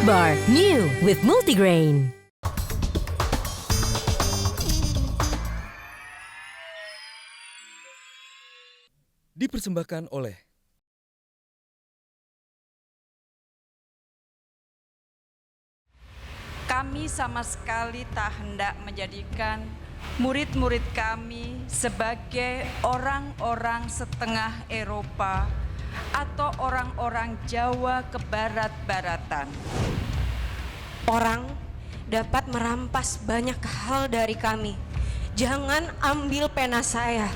Bar, new with multigrain. Dipersembahkan oleh kami sama sekali tak hendak menjadikan murid-murid kami sebagai orang-orang setengah Eropa atau orang-orang Jawa kebarat-baratan. Orang dapat merampas banyak hal dari kami. Jangan ambil pena saya.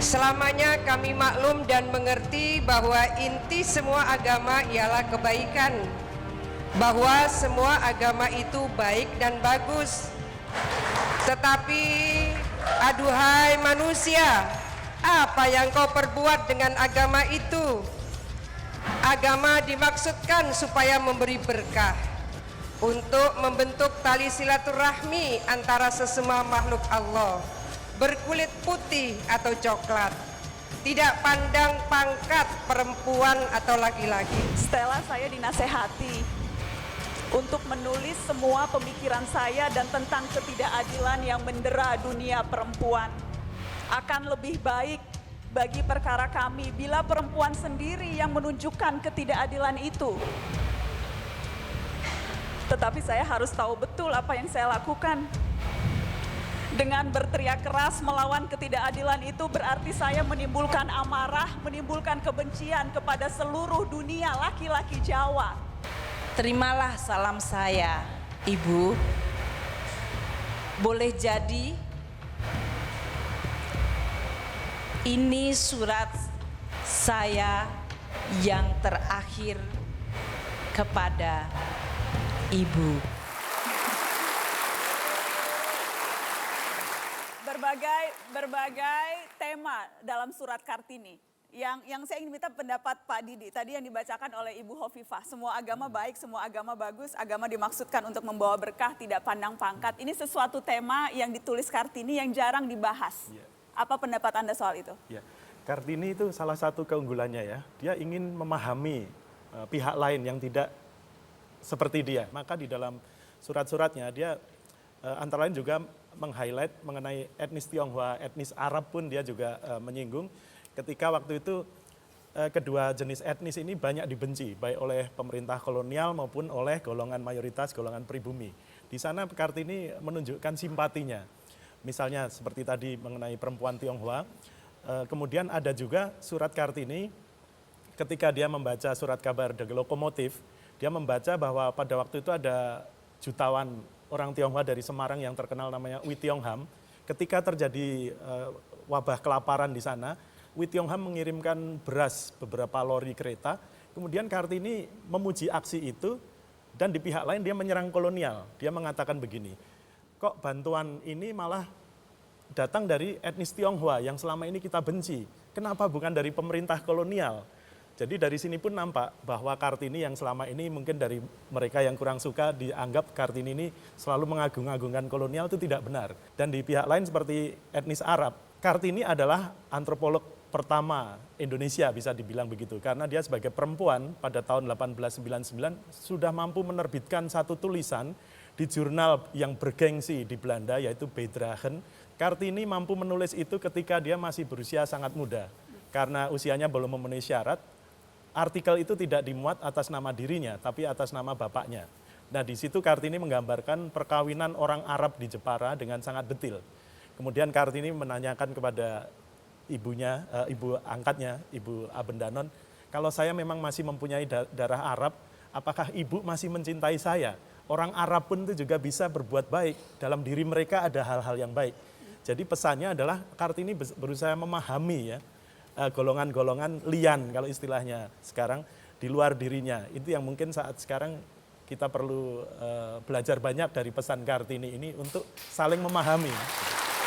Selamanya kami maklum dan mengerti bahwa inti semua agama ialah kebaikan, bahwa semua agama itu baik dan bagus. Tetapi, aduhai manusia, apa yang kau perbuat dengan agama itu? Agama dimaksudkan supaya memberi berkah, untuk membentuk tali silaturahmi antara sesama makhluk Allah, berkulit putih atau coklat, tidak pandang pangkat perempuan atau laki-laki. Setelah saya dinasehati untuk menulis semua pemikiran saya dan tentang ketidakadilan yang mendera dunia perempuan, akan lebih baik bagi perkara kami bila perempuan sendiri yang menunjukkan ketidakadilan itu. Tetapi saya harus tahu betul apa yang saya lakukan. Dengan berteriak keras melawan ketidakadilan itu berarti saya menimbulkan amarah, menimbulkan kebencian kepada seluruh dunia laki-laki Jawa. Terimalah salam saya, Ibu. Boleh jadi ini surat saya yang terakhir kepada Ibu. Berbagai tema dalam surat Kartini. Yang saya ingin minta pendapat Pak Didi, tadi yang dibacakan oleh Ibu Hovifah, semua agama baik, semua agama bagus, agama dimaksudkan untuk membawa berkah, tidak pandang pangkat. Ini sesuatu tema yang ditulis Kartini yang jarang dibahas. Ya. Apa pendapat Anda soal itu? Ya. Kartini itu salah satu keunggulannya ya, dia ingin memahami pihak lain yang tidak seperti dia. Maka di dalam surat-suratnya dia antara lain juga meng-highlight mengenai etnis Tionghoa, etnis Arab pun dia juga menyinggung. Ketika waktu itu kedua jenis etnis ini banyak dibenci, baik oleh pemerintah kolonial maupun oleh golongan mayoritas, golongan pribumi. Di sana Kartini menunjukkan simpatinya. Misalnya seperti tadi mengenai perempuan Tionghoa, kemudian ada juga surat Kartini ketika dia membaca surat kabar The Lokomotif, dia membaca bahwa pada waktu itu ada jutawan orang Tionghoa dari Semarang yang terkenal namanya Wi Tiong Ham. Ketika terjadi wabah kelaparan di sana, Wi Tiong Ham mengirimkan beras beberapa lori kereta, kemudian Kartini memuji aksi itu, dan di pihak lain dia menyerang kolonial. Dia mengatakan begini, kok bantuan ini malah datang dari etnis Tionghoa yang selama ini kita benci, kenapa bukan dari pemerintah kolonial? Jadi dari sini pun nampak bahwa Kartini yang selama ini mungkin dari mereka yang kurang suka dianggap Kartini ini selalu mengagung-agungkan kolonial itu tidak benar. Dan di pihak lain seperti etnis Arab, Kartini adalah antropolog pertama Indonesia bisa dibilang begitu. Karena dia sebagai perempuan pada tahun 1899 sudah mampu menerbitkan satu tulisan di jurnal yang bergengsi di Belanda yaitu Bijdragen. Kartini mampu menulis itu ketika dia masih berusia sangat muda. Karena usianya belum memenuhi syarat, artikel itu tidak dimuat atas nama dirinya, tapi atas nama bapaknya. Nah di situ Kartini menggambarkan perkawinan orang Arab di Jepara dengan sangat detil. Kemudian Kartini menanyakan kepada ibunya, ibu angkatnya, Ibu Abendanon, kalau saya memang masih mempunyai darah Arab, apakah ibu masih mencintai saya? Orang Arab pun itu juga bisa berbuat baik, dalam diri mereka ada hal-hal yang baik. Jadi pesannya adalah Kartini berusaha memahami ya, golongan-golongan lian kalau istilahnya sekarang di luar dirinya. Itu yang mungkin saat sekarang kita perlu belajar banyak dari pesan Kartini ini untuk saling memahami.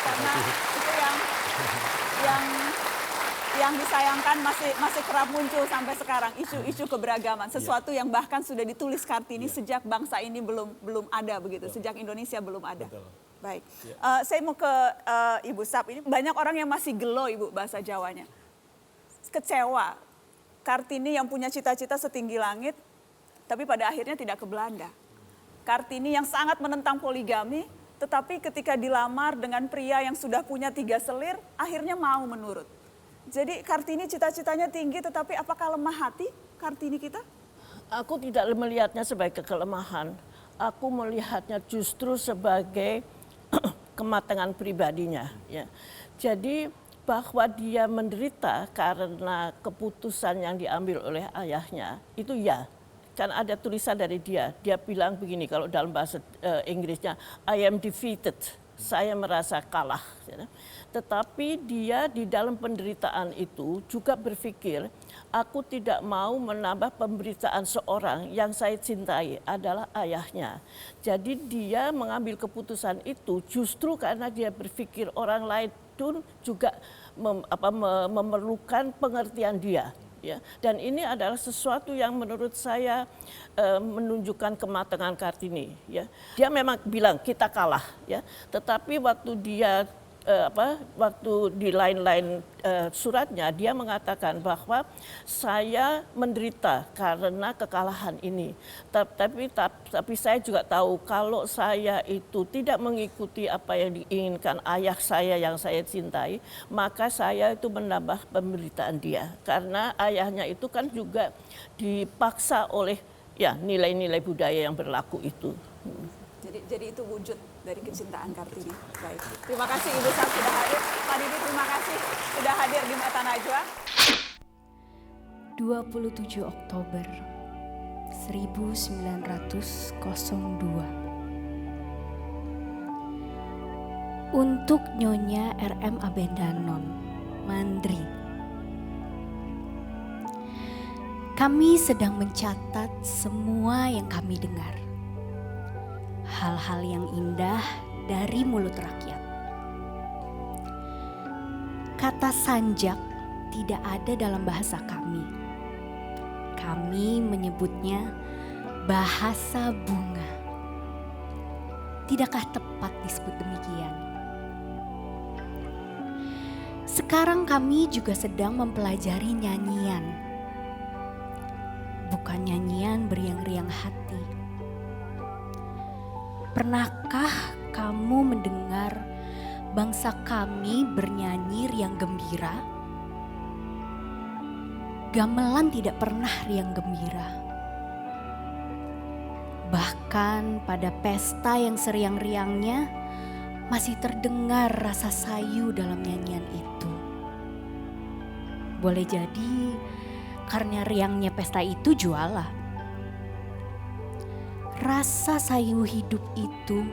Karena itu yang disayangkan masih kerap muncul sampai sekarang, isu-isu keberagaman, sesuatu yang bahkan sudah ditulis Kartini sejak bangsa ini belum ada begitu, sejak Indonesia belum ada. Betul. Baik, saya mau ke Ibu Sap. Ini banyak orang yang masih gelo Ibu bahasa Jawanya, kecewa. Kartini yang punya cita-cita setinggi langit tapi pada akhirnya tidak ke Belanda. Kartini yang sangat menentang poligami, tetapi ketika dilamar dengan pria yang sudah punya 3 selir, akhirnya mau menurut. Jadi Kartini cita-citanya tinggi, tetapi apakah lemah hati Kartini kita? Aku tidak melihatnya sebagai kelemahan. Aku melihatnya justru sebagai kematangan pribadinya. Ya. Jadi bahwa dia menderita karena keputusan yang diambil oleh ayahnya, itu ya. Kan ada tulisan dari dia bilang begini kalau dalam bahasa Inggrisnya, I am defeated, saya merasa kalah. Ya. Tetapi dia di dalam penderitaan itu juga berpikir, aku tidak mau menambah penderitaan seorang yang saya cintai adalah ayahnya. Jadi dia mengambil keputusan itu justru karena dia berpikir orang lain pun juga memerlukan pengertian dia. Ya. Dan ini adalah sesuatu yang menurut saya menunjukkan kematangan Kartini. Ya. Dia memang bilang kita kalah, ya. Tetapi waktu dia waktu di lain-lain suratnya dia mengatakan bahwa saya menderita karena kekalahan ini. Tapi saya juga tahu kalau saya itu tidak mengikuti apa yang diinginkan ayah saya yang saya cintai, maka saya itu menambah penderitaan dia. Karena ayahnya itu kan juga dipaksa oleh ya nilai-nilai budaya yang berlaku itu. Jadi itu wujud dari kecintaan Kartini. Baik. Terima kasih Ibu Sar sudah hadir. Pak Didi terima kasih sudah hadir di Mata Najwa. 27 Oktober 1902. Untuk Nyonya RM Abendanon, Mandri. Kami sedang mencatat semua yang kami dengar. Hal-hal yang indah dari mulut rakyat. Kata sanjak tidak ada dalam bahasa kami. Kami menyebutnya bahasa bunga. Tidakkah tepat disebut demikian? Sekarang kami juga sedang mempelajari nyanyian. Bukan nyanyian beriang-riang hati. Pernahkah kamu mendengar bangsa kami bernyanyi riang gembira? Gamelan tidak pernah riang gembira. Bahkan pada pesta yang seriang-riangnya masih terdengar rasa sayu dalam nyanyian itu. Boleh jadi karena riangnya pesta itu jualah. Rasa sayu hidup itu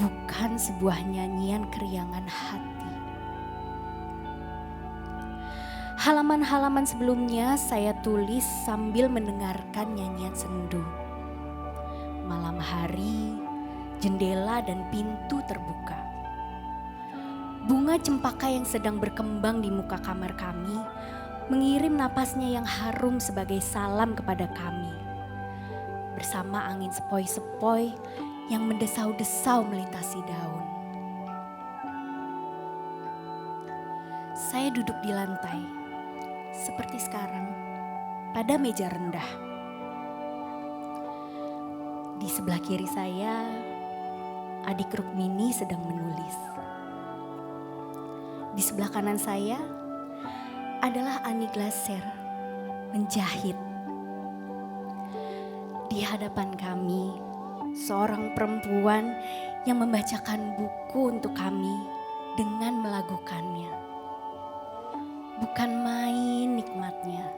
bukan sebuah nyanyian keriangan hati. Halaman-halaman sebelumnya saya tulis sambil mendengarkan nyanyian sendu. Malam hari, jendela dan pintu terbuka. Bunga cempaka yang sedang berkembang di muka kamar kami mengirim napasnya yang harum sebagai salam kepada kami. Bersama angin sepoi-sepoi yang mendesau-desau melintasi daun. Saya duduk di lantai, seperti sekarang, pada meja rendah. Di sebelah kiri saya, adik Rukmini sedang menulis. Di sebelah kanan saya adalah Ani Glaser menjahit. Di hadapan kami, seorang perempuan yang membacakan buku untuk kami dengan melagukannya. Bukan main nikmatnya.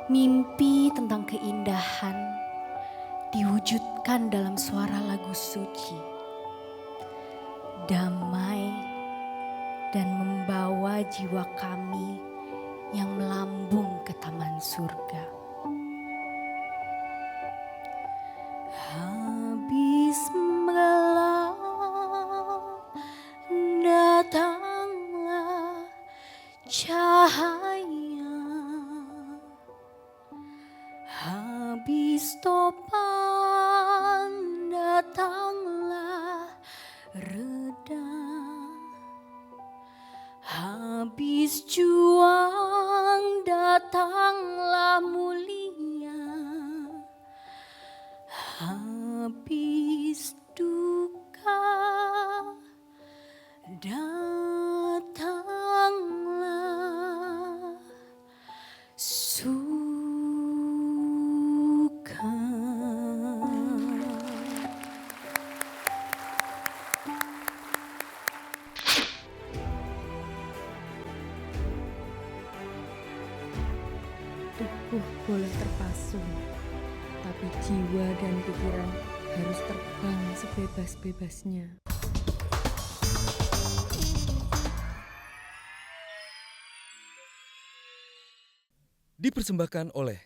Mimpi tentang keindahan diwujudkan dalam suara lagu suci. Damai dan membawa jiwa kami yang melambung ke taman surga. Habis gelap datanglah cahaya. Habis topan datanglah reda. Habis juang datang Habis duka datanglah suka. Tubuh boleh terpasung, tapi jiwa dan pikiran harus terbang sebebas-bebasnya. Dipersembahkan oleh